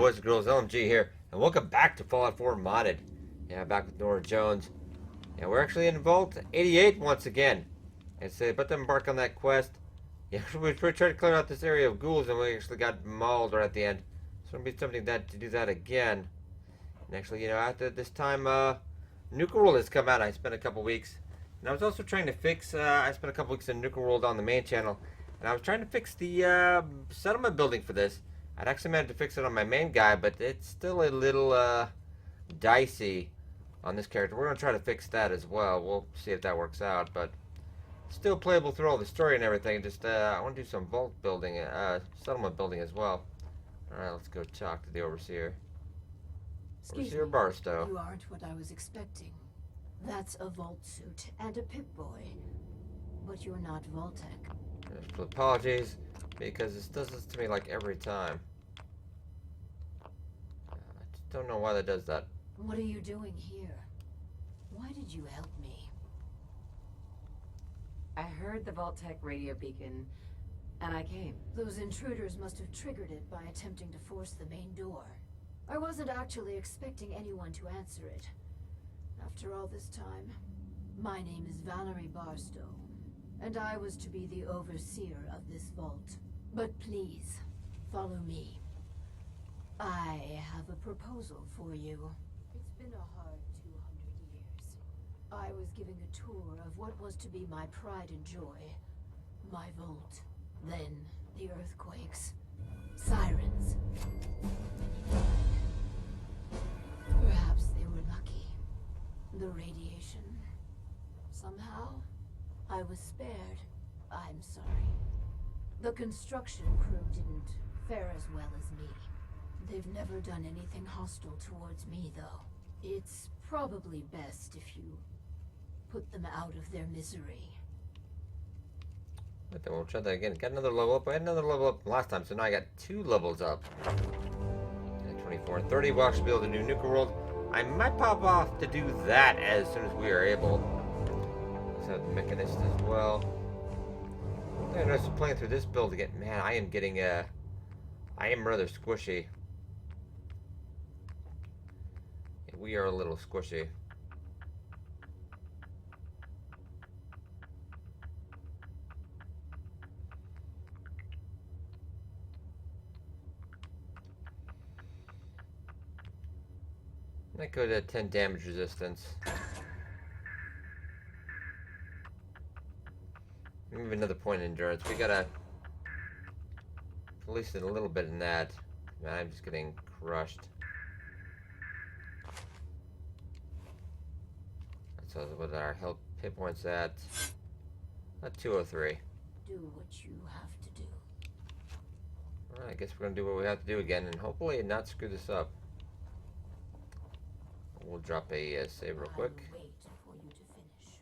boys and girls, LMG here, and welcome back to Fallout 4 Modded. Yeah, back with Nora Jones. Yeah, we're actually in Vault 88 once again. And so, about to embark on that quest. Yeah, we tried to clear out this area of ghouls, and we actually got mauled right at the end. So it'll be something to do that again. And actually, you know, after this time, Nuka World has come out. I spent a couple weeks. And I was also trying to fix, I spent a couple weeks in Nuka World on the main channel. And I was trying to fix the settlement building for this. I'd actually managed to fix it on my main guy, but it's still a little dicey on this character. We're going to try to fix that as well. We'll see if that works out, but still playable through all the story and everything. Just I want to do some vault building, settlement building as well. Alright, let's go talk to the Overseer. Overseer Barstow. You aren't what I was expecting. That's a Vault suit and a Pip-Boy. But you're not Vault-Tec. Apologies, because this does this to me like every time. I just don't know why that does that. What are you doing here? Why did you help me? I heard the Vault-Tec radio beacon, and I came. Those intruders must have triggered it by attempting to force the main door. I wasn't actually expecting anyone to answer it. After all this time, my name is Valerie Barstow, and I was to be the overseer of this vault. But please, follow me. I have a proposal for you. It's been a hard 200 years. I was giving a tour of what was to be my pride and joy, my vault. Then, the earthquakes, sirens. Many died. Perhaps they were lucky. The radiation. Somehow, I was spared. I'm sorry. The construction crew didn't fare as well as me. They've never done anything hostile towards me, though. It's probably best if you put them out of their misery. But then we'll try that again. Got another level up. I had another level up last time, so now I got 2 levels up. At 24 and 30, we'll actually be able to do Nuka World. I might pop off to do that as soon as we are able. Let's have the Mechanist as well. I noticed playing through this build again. Man, I am getting I am rather squishy. We are a little squishy. Might go to 10 damage resistance. Maybe another point in endurance. We gotta at least a little bit in that. Man, I'm just getting crushed. So what our health hit points at 203. Do what you have to do. Alright, I guess we're gonna do what we have to do again and hopefully not screw this up. We'll drop a save real quick. I will wait for you to finish.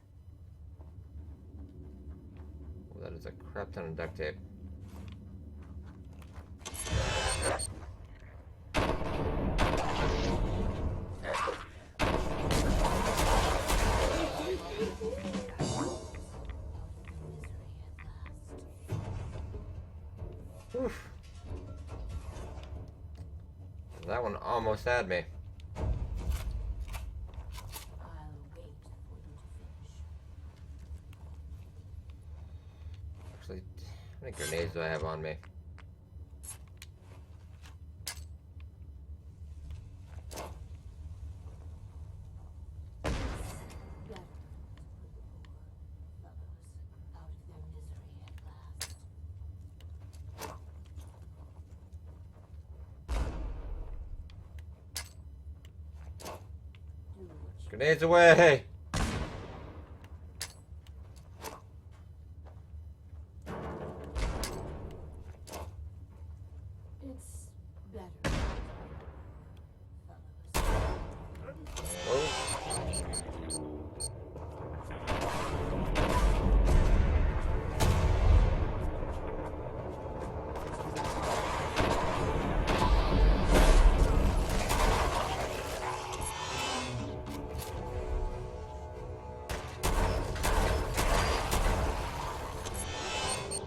Well, that is a crap ton of duct tape. Oof. That one almost had me. Actually, how many grenades do I have on me? Grenades away! It's better.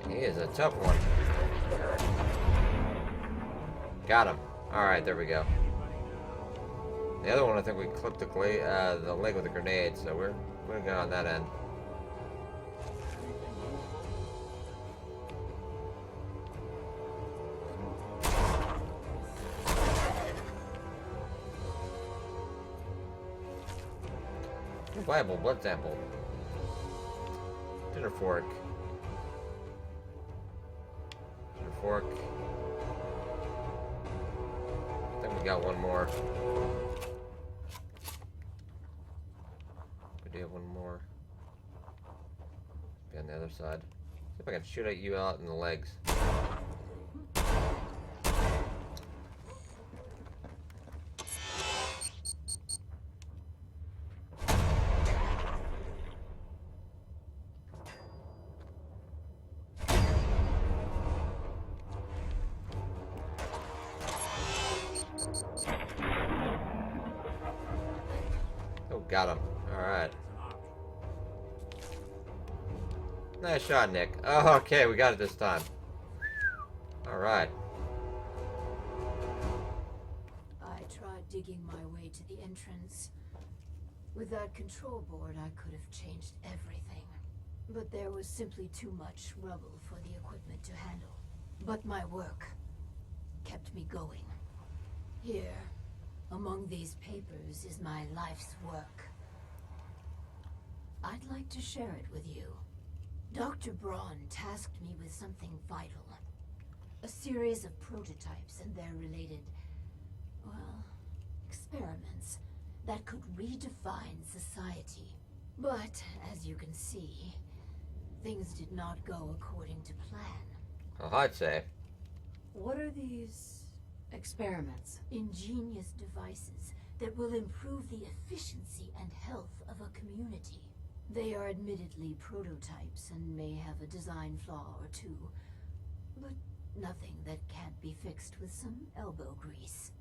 He is a tough one. Got him. Alright, there we go. The other one, I think we clipped the leg with a grenade, so we're good on that end. Viable blood sample. Dinner fork. Dinner fork. I think we got one more. We do have one more. Be on the other side. See if I can shoot at you out in the legs. Got him. Alright. Nice shot, Nick. Oh, okay, we got it this time. Alright. I tried digging my way to the entrance. With that control board, I could have changed everything. But there was simply too much rubble for the equipment to handle. But my work kept me going. Here, among these papers, is my life's work. I'd like to share it with you. Dr. Braun tasked me with something vital. A series of prototypes and their related, well, experiments that could redefine society. But, as you can see, things did not go according to plan. Oh, I'd say. What are these experiments? Ingenious devices that will improve the efficiency and health of a community. They are admittedly prototypes and may have a design flaw or two, but nothing that can't be fixed with some elbow grease.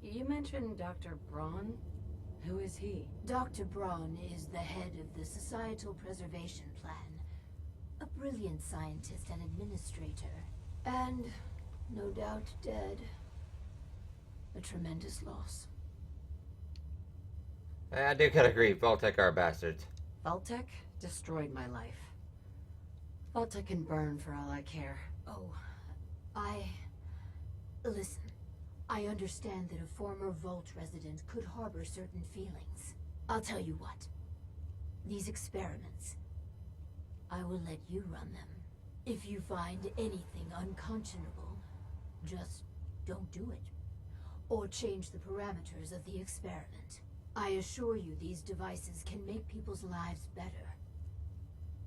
You mentioned Dr. Braun. Who is he? Dr. Braun is the head of the Societal Preservation Plan. A brilliant scientist and administrator. And, no doubt, dead. A tremendous loss. I do gotta agree, Vault-Tec are bastards. Vault-Tec destroyed my life. Vault-Tec can burn for all I care. Oh, Listen, I understand that a former Vault resident could harbor certain feelings. I'll tell you what. These experiments, I will let you run them. If you find anything unconscionable, just don't do it. Or change the parameters of the experiment. I assure you these devices can make people's lives better.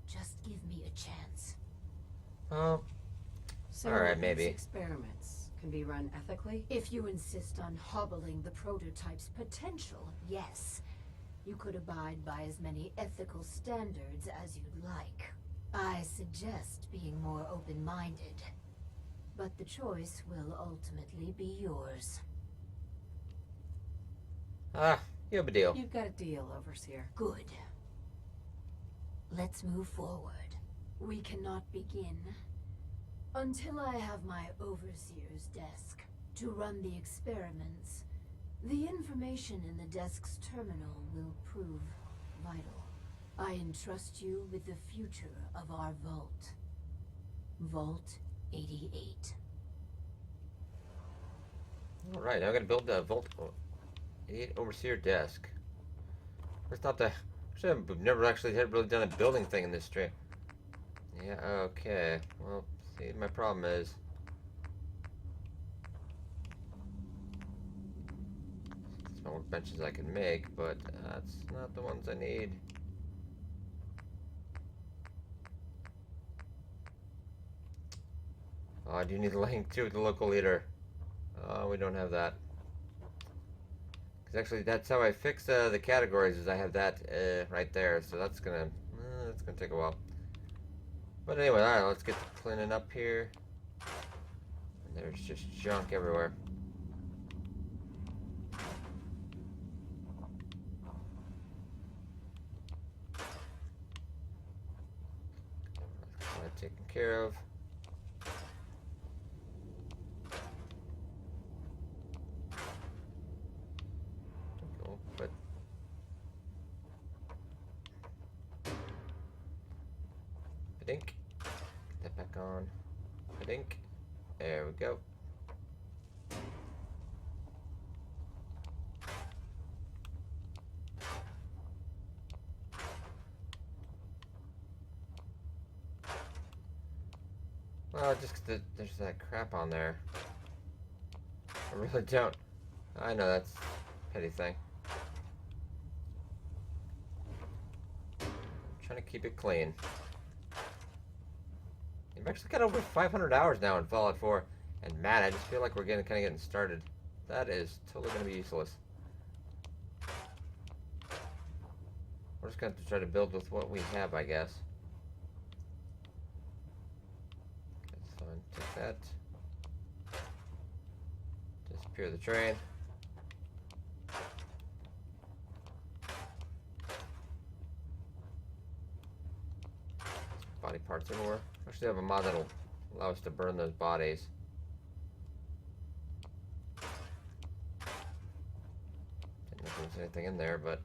Just give me a chance. Oh, So alright, maybe. these experiments can be run ethically? If you insist on hobbling the prototype's potential, yes. You could abide by as many ethical standards as you'd like. I suggest being more open-minded. But the choice will ultimately be yours. You have a deal. You've got a deal, Overseer. Good. Let's move forward. We cannot begin until I have my Overseer's desk to run the experiments. The information in the desk's terminal will prove vital. I entrust you with the future of our vault. Vault 88. Alright, I'm gonna build the Vault 88 Overseer desk. First off, I've never actually really done a building thing in this stream. Yeah, okay. Well, see, my problem is some workbenches I can make, but that's not the ones I need. Oh, I do need a link to the local leader. Oh, we don't have that. Because actually, that's how I fix the categories. Is I have that right there. So that's gonna take a while. But anyway, all right. Let's get to cleaning up here. And there's just junk everywhere. That's that taken care of. Dink. Get that back on. Dink. There we go. Well, just 'cause there's that crap on there. I really don't. I know that's a petty thing. I'm trying to keep it clean. I've actually got over 500 hours now in Fallout 4, and man, I just feel like we're kind of getting started. That is totally going to be useless. We're just going to try to build with what we have, I guess. That's fine. Take that. Disappear the train. Body parts everywhere. Actually, have a mod that'll allow us to burn those bodies. Didn't know if there was anything in there, but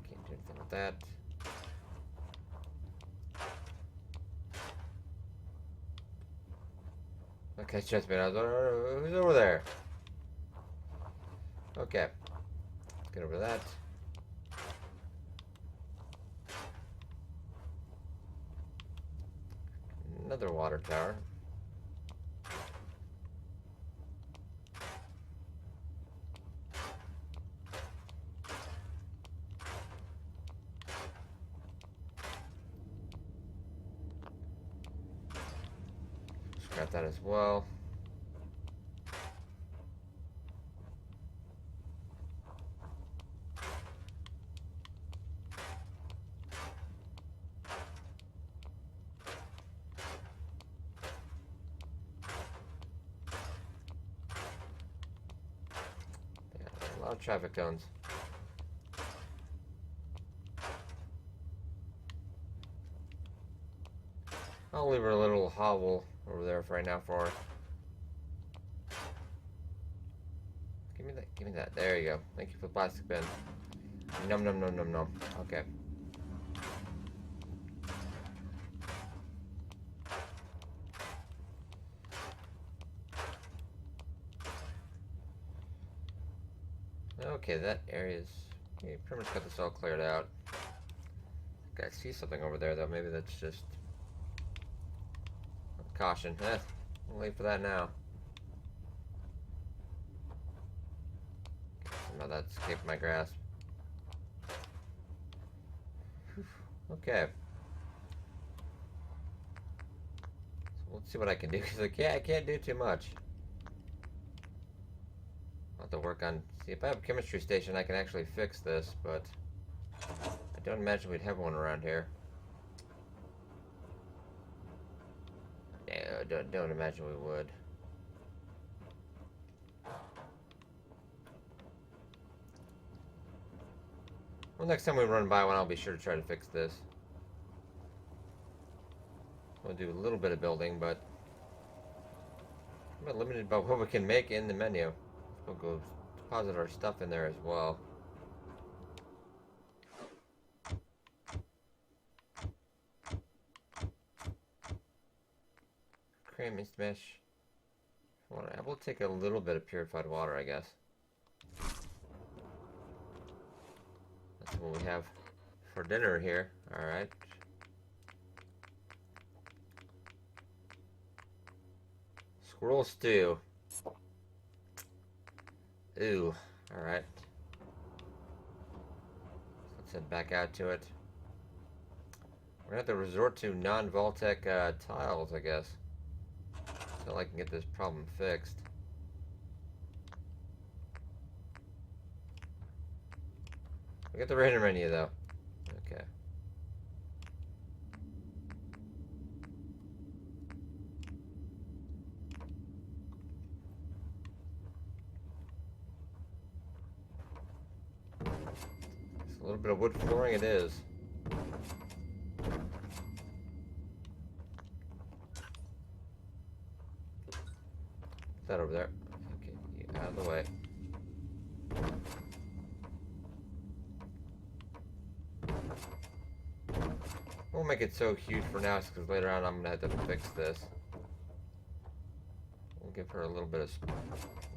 can't do anything with that. Okay, Jospehine, I was who's over there? Okay, let's get over that. Another water tower. Scrap that as well. A lot of traffic cones. I'll leave her a little hovel over there for right now for her. Give me that, give me that. There you go. Thank you for the plastic bin. Num num num num num. Okay. Okay, that area's... You pretty much got this all cleared out. I see something over there, though. Maybe that's just... Caution. I'll wait for that now. Somehow that escaped my grasp. Whew. Okay. So let's see what I can do, because I can't do too much. I'll have to work on... See, if I have a chemistry station, I can actually fix this, but... I don't imagine we'd have one around here. No, don't imagine we would. Well, next time we run by one, I'll be sure to try to fix this. We'll do a little bit of building, but... I'm limited by what we can make in the menu. We'll go deposit our stuff in there as well. Cream mist mesh. I will take a little bit of purified water, I guess. That's what we have for dinner here. Alright. Squirrel stew. Ooh. Alright. Let's head back out to it. We're gonna have to resort to non-Vaultec tiles, I guess. Until I can get this problem fixed. We got the render menu though. Okay. It's a little bit of wood flooring it is. That over there. Okay, get out of the way. Won't make it so huge for now, because later on I'm gonna have to fix this. We'll give her a little bit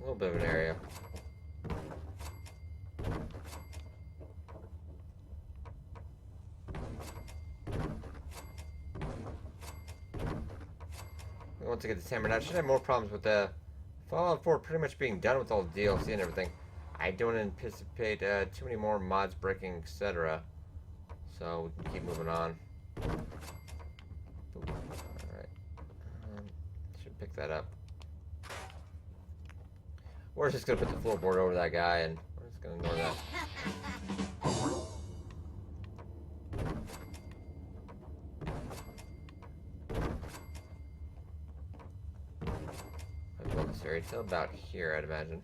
of an area. Once I get this hammered out, I should have more problems with the Fallout 4 pretty much being done with all the DLC and everything. I don't anticipate too many more mods breaking, etc. So we can keep moving on. Alright. Should pick that up. We're just going to put the floorboard over that guy, and we're just going to ignore that. I'll build this area till about here, I'd imagine.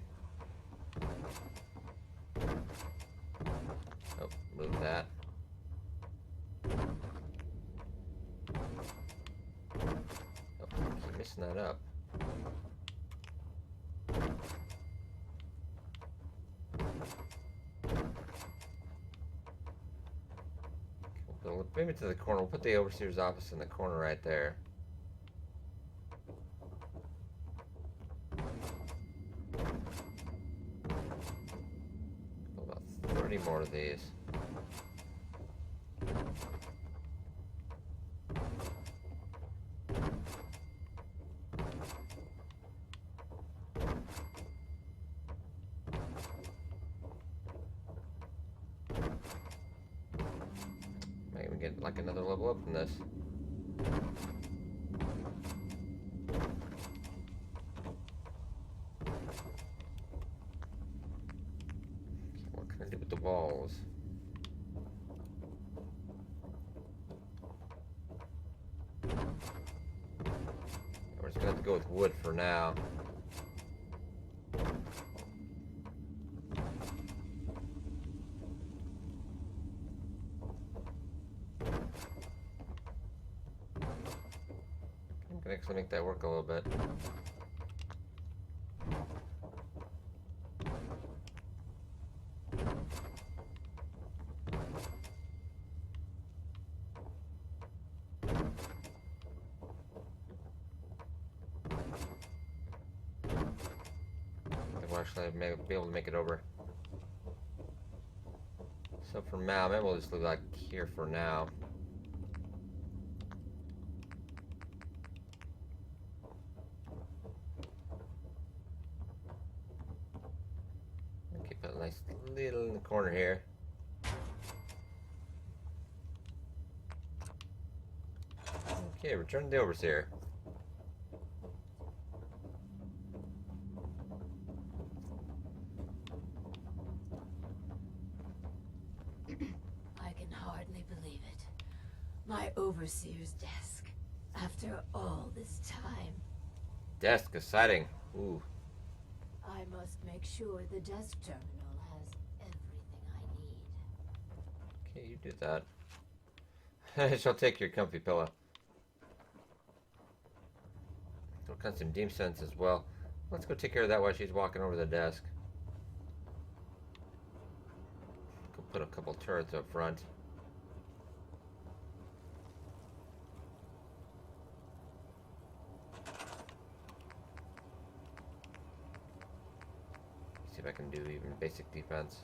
Oh, move that. Oh, I keep messing that up. We'll bring it to the corner. We'll put the overseer's office in the corner right there. About 30 more of these. Might even get like another level up from this. What can I do with the walls? We're just gonna have to go with wood for now. I can actually make that work a little bit. I think we'll actually be able to make it over. So for now, maybe we'll just leave like here for now. Keep it nice little in the corner here. Okay, return to the overseer. I can hardly believe it. My overseer's desk. After all this time. Desk exciting. Ooh. I must make sure the desk terminal has everything I need. Okay, you do that. She'll take your comfy pillow. We'll cut some deep sense as well. Let's go take care of that while she's walking over the desk. Go put a couple turrets up front. See if I can do even basic defense.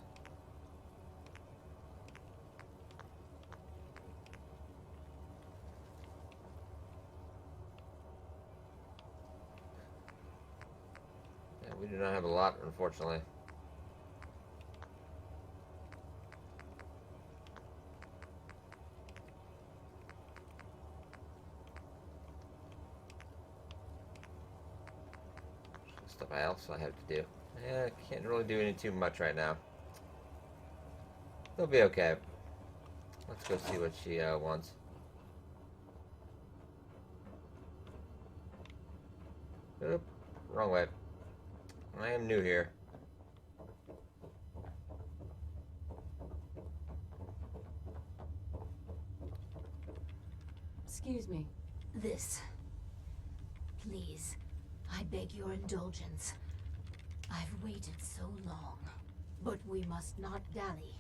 Yeah, we do not have a lot, unfortunately. Stuff else I have to do. Yeah, I can't really do any too much right now. They'll be okay. Let's go see what she wants. Oop, wrong way. I am new here. Excuse me. This. Please, I beg your indulgence. I've waited so long, but we must not dally.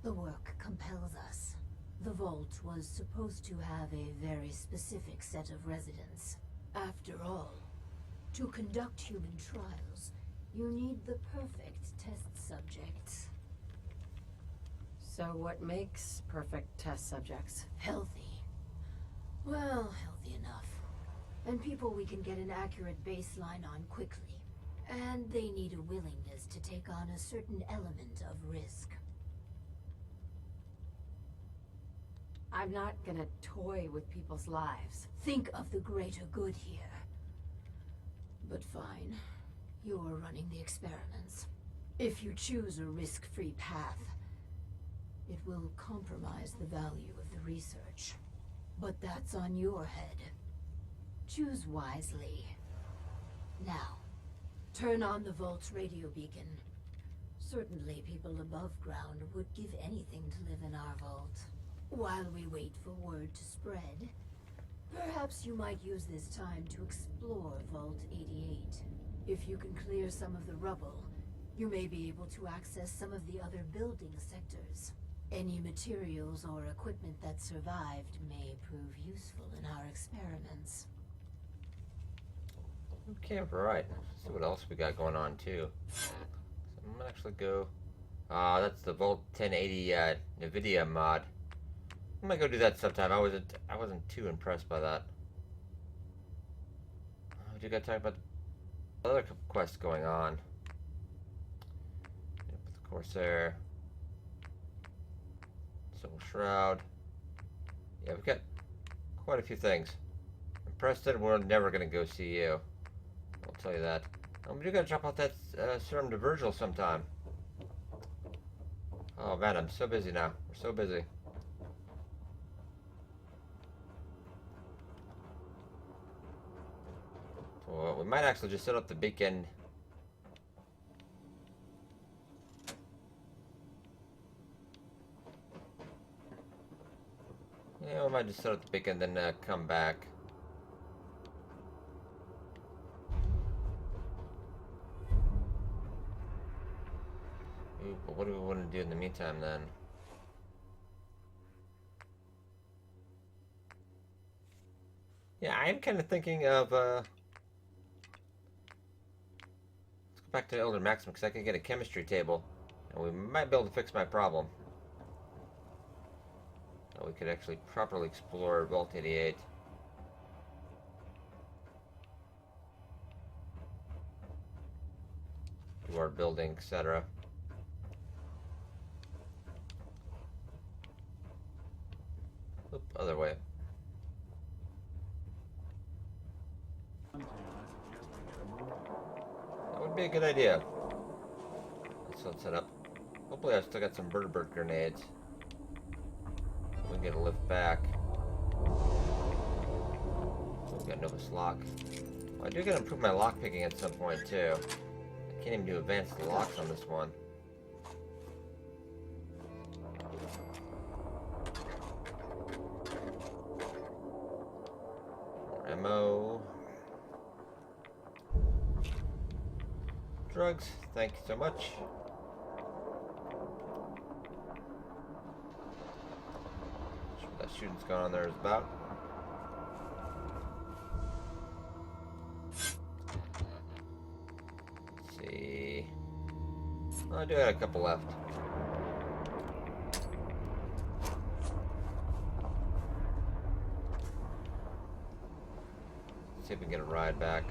The work compels us. The vault was supposed to have a very specific set of residents. After all, to conduct human trials, you need the perfect test subjects. So what makes perfect test subjects? Healthy. Well, healthy enough. And people we can get an accurate baseline on quickly. And they need a willingness to take on a certain element of risk. I'm not gonna toy with people's lives. Think of the greater good here. But fine. You're running the experiments. If you choose a risk-free path, it will compromise the value of the research. But that's on your head. Choose wisely. Now, turn on the vault's radio beacon. Certainly people above ground would give anything to live in our vault. While we wait for word to spread, perhaps you might use this time to explore Vault 88. If you can clear some of the rubble, you may be able to access some of the other building sectors. Any materials or equipment that survived may prove useful in our experiments. Okay, right. Let's see what else we got going on too. So I'm gonna actually go. That's the Vault 1080 NVIDIA mod. I might go do that sometime. I wasn't too impressed by that. We do gotta talk about the other quests going on. Put the Corsair, Civil Shroud. Yeah, we've got quite a few things. And Preston, we're never gonna go see you. I'll tell you that. We do gotta drop off that serum to Virgil sometime. Oh man, I'm so busy now. We're so busy. Well, we might actually just set up the beacon. Yeah, we might just set up the beacon, then come back. Ooh, but what do we want to do in the meantime then? Yeah, I'm kind of thinking of back to Elder Maximum because I can get a chemistry table and we might be able to fix my problem. So we could actually properly explore Vault 88. Do our building, etc. Oop, other way. That would be a good idea. Let's set up. Hopefully I've still got some vertebrate grenades. We can get a lift back. We got Novus lock. Well, I do gotta improve my lock picking at some point too. I can't even do advanced locks on this one. More ammo. Drugs, thank you so much. See what that shooting's going on there is about. Let's see. Oh, I do have a couple left. Let's see if we can get a ride back.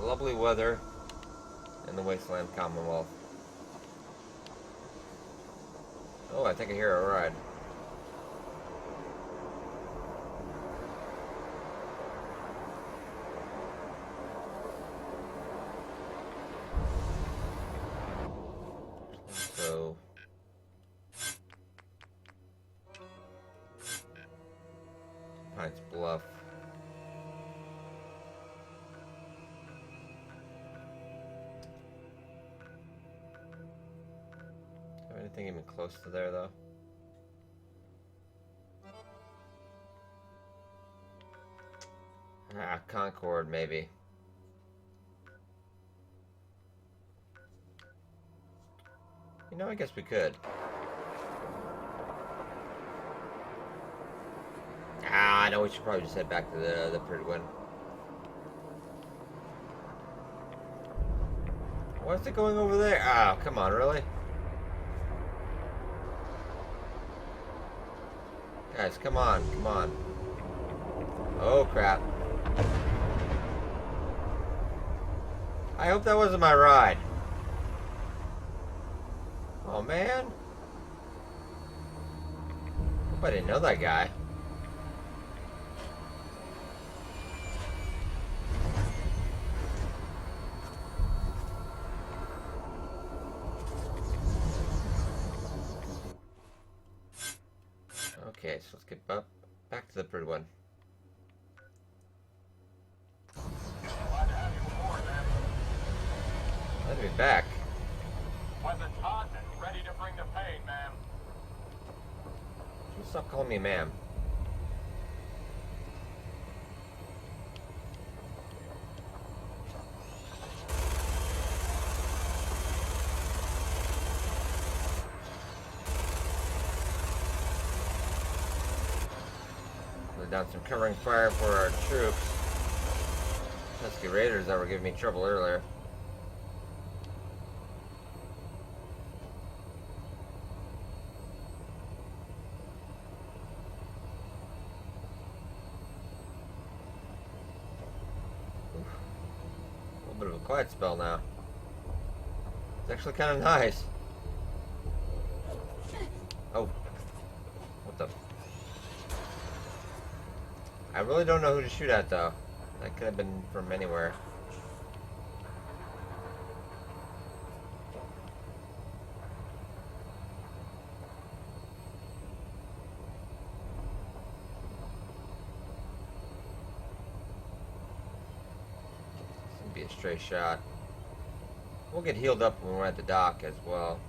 Lovely weather in the Wasteland Commonwealth. Oh, I think I hear a ride. So Pines Bluff. Anything anything even close to there, though? Ah, Concord, maybe. You know, I guess we could. Ah, I know we should probably just head back to the Prydwen. What's it going over there? Oh, come on, really? Guys, come on, come on. Oh, crap. I hope that wasn't my ride. Oh, man. Hope I didn't know that guy. Okay, so let's get back to the Prydwen. Glad to have you aboard, man. Let me back. Weapon's hot and ready to bring the pain, ma'am. Stop calling me ma'am. Put down some covering fire for our troops. Pesky raiders that were giving me trouble earlier. Bit of a quiet spell now. It's actually kind of nice. Oh. What the? I really don't know who to shoot at, though. That could have been from anywhere. Be a stray shot. We'll get healed up when we're at the dock as well.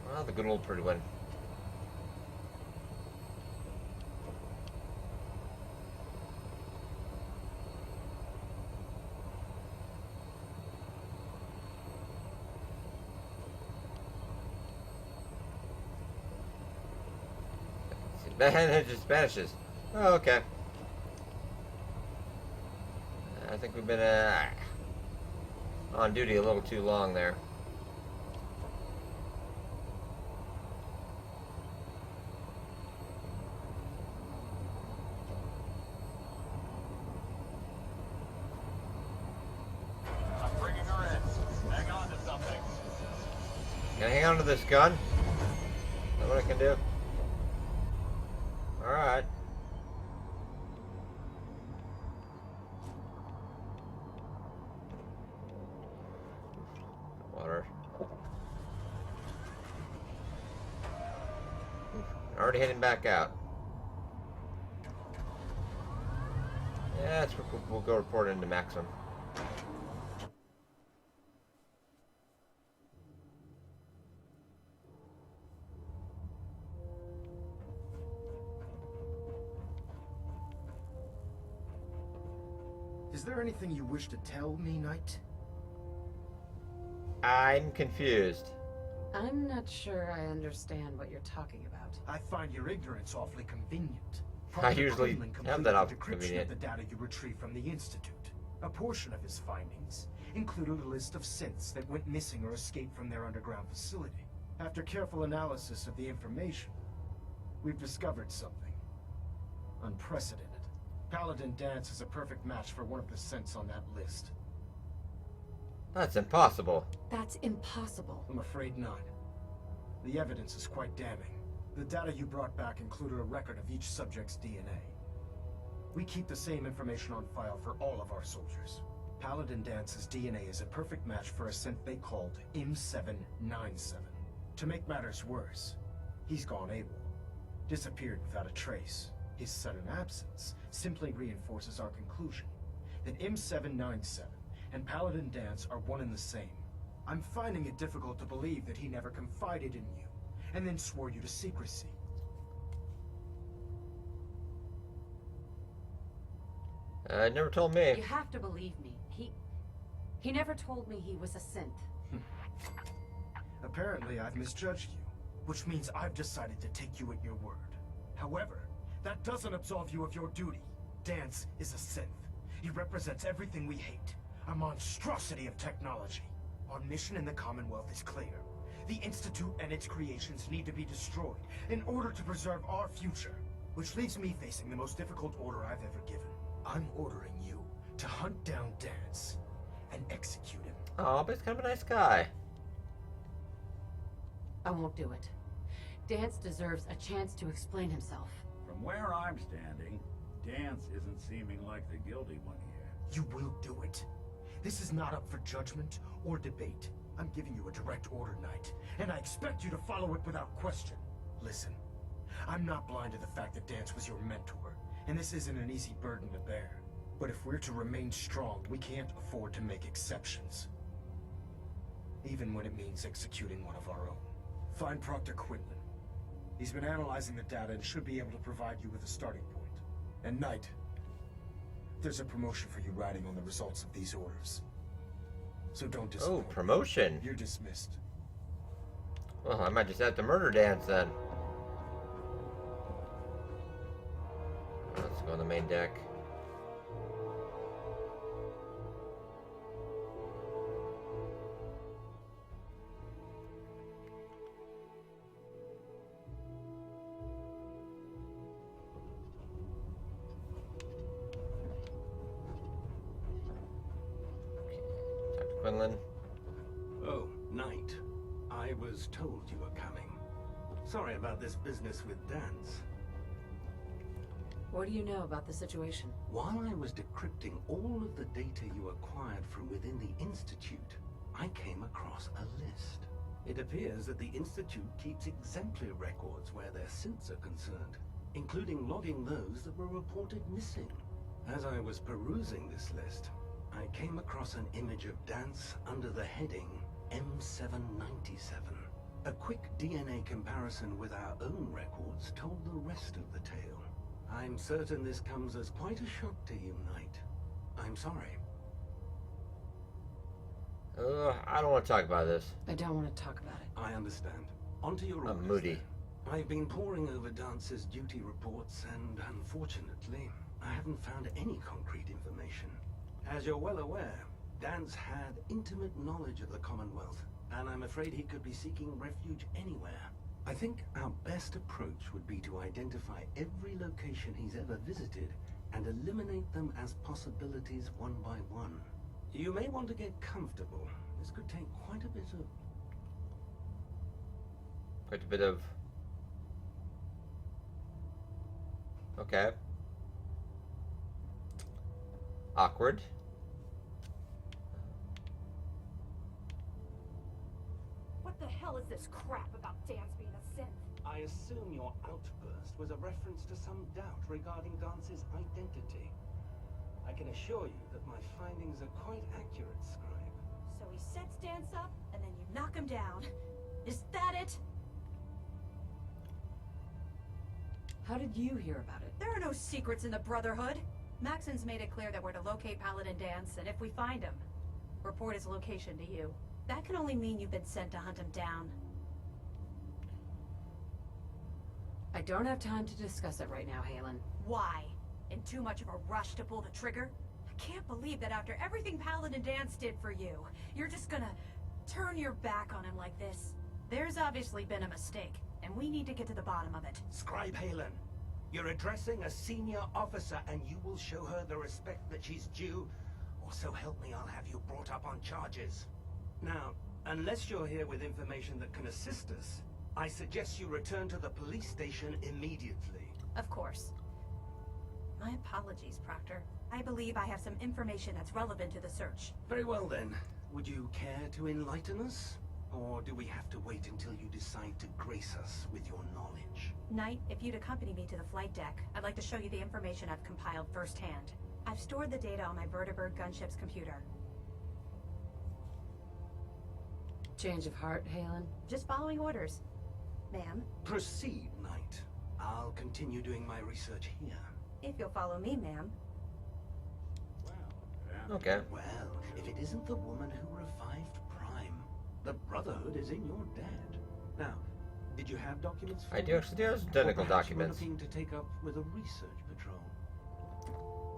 Well, the good old Prydwen. Man, it just vanishes. Oh, okay. I think we've been on duty a little too long there. I'm bringing her in. Hang on to something. Can I hang on to this gun? Is that what I can do? Alright. Water. Already heading back out. Yeah, we'll go report into Maximum. Is there anything you wish to tell me, Knight? I'm confused. I'm not sure I understand what you're talking about. I find your ignorance awfully convenient. I usually Kremlin have completed that the awfully decryption convenient. of the data you retrieved from the Institute. A portion of his findings included a list of synths that went missing or escaped from their underground facility. After careful analysis of the information, we've discovered something unprecedented. Paladin Dance is a perfect match for one of the synths on that list. That's impossible. That's impossible. I'm afraid not. The evidence is quite damning. The data you brought back included a record of each subject's DNA. We keep the same information on file for all of our soldiers. Paladin Dance's DNA is a perfect match for a synth they called M797. To make matters worse, he's gone AWOL. Disappeared without a trace. His sudden absence simply reinforces our conclusion that M797 and Paladin Dance are one and the same. I'm finding it difficult to believe that he never confided in you, and then swore you to secrecy. Never told me. You have to believe me. He never told me he was a synth. Apparently, I've misjudged you, which means I've decided to take you at your word. However, that doesn't absolve you of your duty. Dance is a synth. He represents everything we hate. A monstrosity of technology. Our mission in the Commonwealth is clear. The Institute and its creations need to be destroyed in order to preserve our future. Which leaves me facing the most difficult order I've ever given. I'm ordering you to hunt down Dance and execute him. Oh, but he's kind of a nice guy. I won't do it. Dance deserves a chance to explain himself. From where I'm standing, Dance isn't seeming like the guilty one here. You will do it. This is not up for judgment or debate. I'm giving you a direct order, Knight, and I expect you to follow it without question. Listen, I'm not blind to the fact that Dance was your mentor, and this isn't an easy burden to bear. But if we're to remain strong, we can't afford to make exceptions. Even when it means executing one of our own. Find Proctor Quinlan. He's been analyzing the data and should be able to provide you with a starting point. And Knight, there's a promotion for you riding on the results of these orders. So don't Oh, disappoint. promotion. You're dismissed. Well, I might just have to murder Dance then. Let's go on the main deck. Dr. Quinlan. Oh, Knight. I was told you were coming. Sorry about this business with Dance. What do you know about the situation? While I was decrypting all of the data you acquired from within the Institute, I came across a list. It appears that the Institute keeps exemplary records where their synths are concerned, including logging those that were reported missing. As I was perusing this list, I came across an image of Dance under the heading M797. A quick DNA comparison with our own records told the rest of the tale. I'm certain this comes as quite a shock to you, Knight. I'm sorry. I don't want to talk about this. I don't want to talk about it. I understand. On to your orders, I'm moody. then. I've been poring over Dance's duty reports, and unfortunately, I haven't found any concrete information. As you're well aware, Dance had intimate knowledge of the Commonwealth, and I'm afraid he could be seeking refuge anywhere. I think our best approach would be to identify every location he's ever visited and eliminate them as possibilities one by one. You may want to get comfortable. This could take quite a bit of... Okay. Awkward. What the hell is this crap about Dance being a synth? I assume your outburst was a reference to some doubt regarding Dance's identity. I can assure you that my findings are quite accurate, Scribe. So he sets Dance up, and then you knock him down. Is that it? How did you hear about it? There are no secrets in the Brotherhood. Maxon's made it clear that we're to locate Paladin Dance, and if we find him, report his location to you. That can only mean you've been sent to hunt him down. I don't have time to discuss it right now, Halen. Why? In too much of a rush to pull the trigger? I can't believe that after everything Paladin Dance did for you, you're just gonna turn your back on him like this. There's obviously been a mistake, and we need to get to the bottom of it. Scribe Halen, you're addressing a senior officer, and you will show her the respect that she's due, or so help me, I'll have you brought up on charges. Now, unless you're here with information that can assist us, I suggest you return to the police station immediately. Of course. My apologies, Proctor. I believe I have some information that's relevant to the search. Very well then. Would you care to enlighten us? Or do we have to wait until you decide to grace us with your knowledge? Knight, if you'd accompany me to the flight deck, I'd like to show you the information I've compiled firsthand. I've stored the data on my Vertibird gunship's computer. Change of heart, Halen? Just following orders. Ma'am, Proceed, Knight. I'll continue doing my research here. if you'll follow me, ma'am. Okay. Well, if it isn't the woman who revived Prime, the Brotherhood is in your debt. Now, did you have documents for I do me? actually do have some Or technical perhaps you were documents. looking to take up with a research patrol?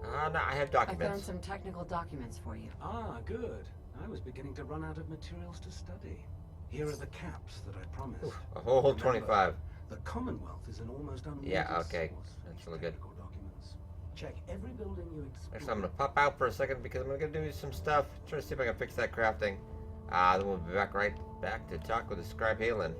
No, I have I found documents. some technical documents for you. Ah, good. I was beginning to run out of materials to study. Here are the caps that I promised. Oof, a whole Remember, 25. The Commonwealth is an almost unlimited Yeah, okay. source for That's these really good. technical documents. Check every building you explore. Actually, I'm gonna pop out for a second because I'm gonna do some stuff. Try to see if I can fix that crafting. Then we'll be back right back to talk with the Scribe Halen.